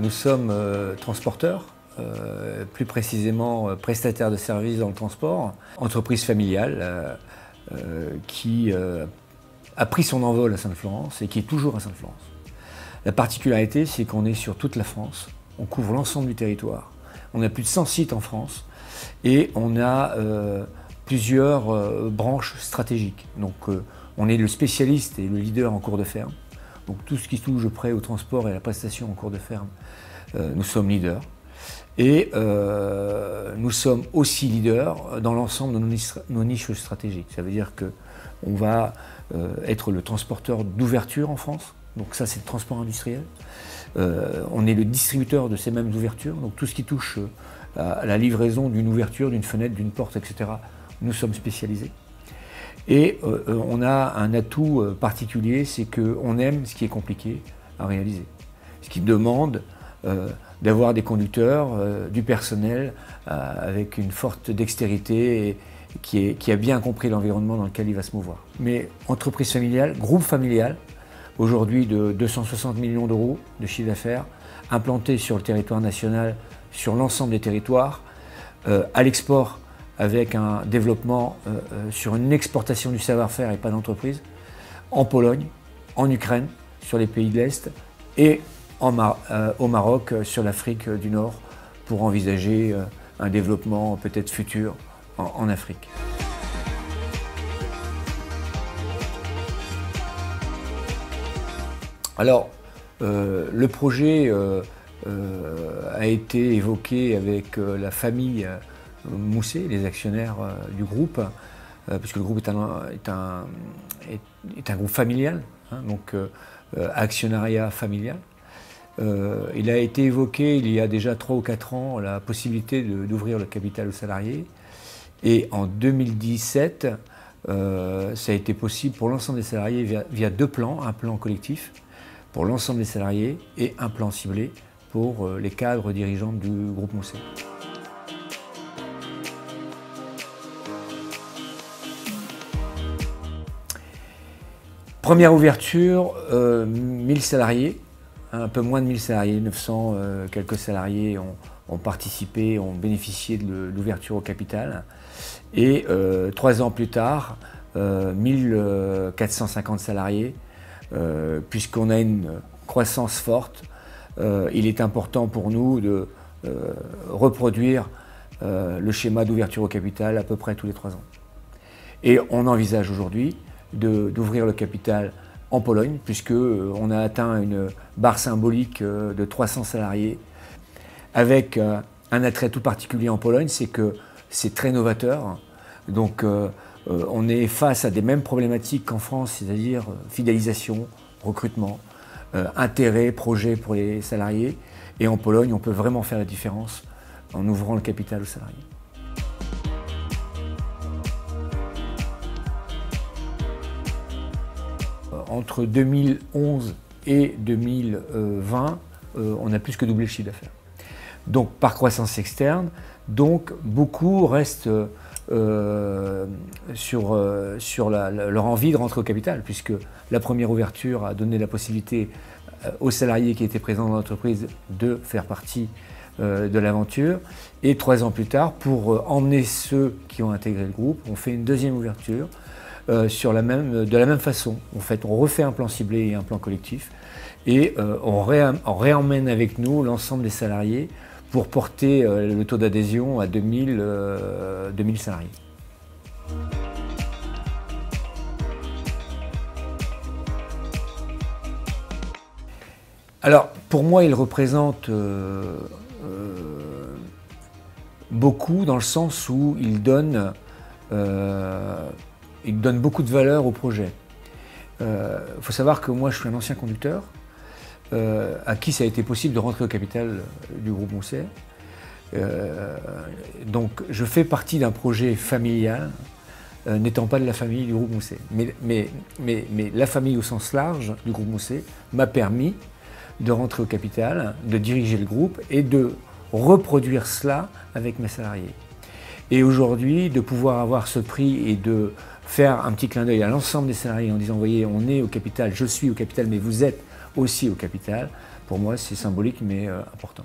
Nous sommes transporteurs, plus précisément prestataires de services dans le transport, entreprise familiale qui a pris son envol à Sainte-Florence et qui est toujours à Sainte-Florence. La particularité, c'est qu'on est sur toute la France, on couvre l'ensemble du territoire. On a plus de 100 sites en France et on a plusieurs branches stratégiques. Donc on est le spécialiste et le leader en cours de ferme. Donc tout ce qui touche près au transport et à la prestation en cours de ferme, nous sommes leaders. Et nous sommes aussi leaders dans l'ensemble de nos niches stratégiques. Ça veut dire qu'on va être le transporteur d'ouverture en France. Donc ça, c'est le transport industriel. On est le distributeur de ces mêmes ouvertures. Donc tout ce qui touche à la livraison d'une ouverture, d'une fenêtre, d'une porte, etc., nous sommes spécialisés. Et on a un atout particulier, c'est qu'on aime ce qui est compliqué à réaliser. Ce qui demande d'avoir des conducteurs, du personnel avec une forte dextérité et qui a bien compris l'environnement dans lequel il va se mouvoir. Mais entreprise familiale, groupe familial, aujourd'hui de 260 millions d'euros de chiffre d'affaires, implanté sur le territoire national, sur l'ensemble des territoires, à l'export, avec un développement sur une exportation du savoir-faire et pas d'entreprise, en Pologne, en Ukraine, sur les pays de l'Est, et au Maroc, sur l'Afrique du Nord, pour envisager un développement peut-être futur en Afrique. Alors, le projet a été évoqué avec la famille Mousset, les actionnaires du groupe, puisque le groupe est un groupe familial, hein, donc actionnariat familial. Il a été évoqué il y a déjà 3 ou 4 ans la possibilité d'ouvrir le capital aux salariés. Et en 2017, ça a été possible pour l'ensemble des salariés via 2 plans, un plan collectif pour l'ensemble des salariés et un plan ciblé pour les cadres dirigeants du groupe Mousset. Première ouverture, 1000 salariés, un peu moins de 1000 salariés, 900 quelques salariés ont participé, ont bénéficié de l'ouverture au capital. Et 3 ans plus tard, 1450 salariés, puisqu'on a une croissance forte, il est important pour nous de reproduire le schéma d'ouverture au capital à peu près tous les 3 ans. Et on envisage aujourd'hui d'ouvrir le capital en Pologne, puisqu'on a atteint une barre symbolique de 300 salariés, avec un attrait tout particulier en Pologne, c'est que c'est très novateur. Donc on est face à des mêmes problématiques qu'en France, c'est-à-dire fidélisation, recrutement, intérêt, projet pour les salariés. Et en Pologne, on peut vraiment faire la différence en ouvrant le capital aux salariés. Entre 2011 et 2020, on a plus que doublé le chiffre d'affaires. Donc par croissance externe, donc beaucoup restent sur leur envie de rentrer au capital, puisque la première ouverture a donné la possibilité aux salariés qui étaient présents dans l'entreprise de faire partie de l'aventure. Et 3 ans plus tard, pour emmener ceux qui ont intégré le groupe, on fait une deuxième ouverture de la même façon. En fait, on refait un plan ciblé et un plan collectif et on réemmène avec nous l'ensemble des salariés pour porter le taux d'adhésion à 2000 salariés. Alors, pour moi, il représente beaucoup dans le sens où il donne beaucoup de valeur au projet. Faut savoir que moi, je suis un ancien conducteur à qui ça a été possible de rentrer au capital du groupe Mousset. Donc, je fais partie d'un projet familial, n'étant pas de la famille du groupe Mousset. Mais la famille au sens large du groupe Mousset m'a permis de rentrer au capital, de diriger le groupe et de reproduire cela avec mes salariés. Et aujourd'hui, de pouvoir avoir ce prix et de faire un petit clin d'œil à l'ensemble des salariés en disant, vous voyez, on est au capital, je suis au capital, mais vous êtes aussi au capital. Pour moi, c'est symbolique mais important.